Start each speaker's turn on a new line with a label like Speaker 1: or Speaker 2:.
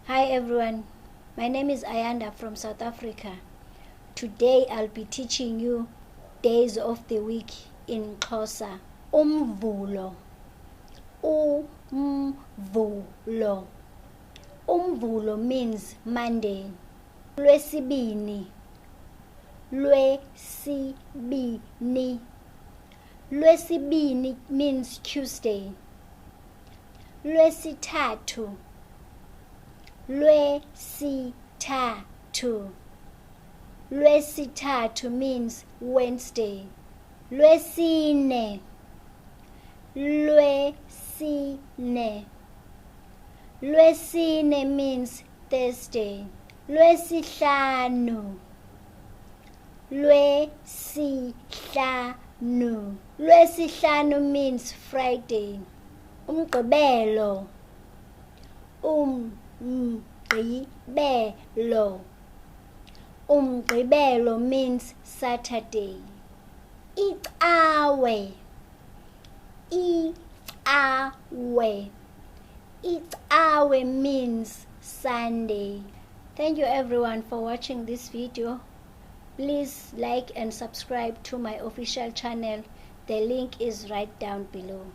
Speaker 1: Hi everyone, my name is Ayanda from South Africa. Today I'll be teaching you days of the week in Xhosa. UMvulo. UMvulo. UMvulo means Monday. LWESIBINI. LWESIBINI. LWESIBINI means Tuesday. LWESITHATHU. LWESITHATHU. LWESITHATHU means Wednesday. LWESINE. LWESINE. LWESINE means Thursday. LWESIHLANU. LWESIHLANU. LWESIHLANU means Friday. UMGQIBELO. UMGQIBELO. UMGQIBELO means Saturday. ICAWE. ICAWE. ICAWE means Sunday. Thank you everyone for watching this video. Please like and subscribe to my official channel. The link is right down below.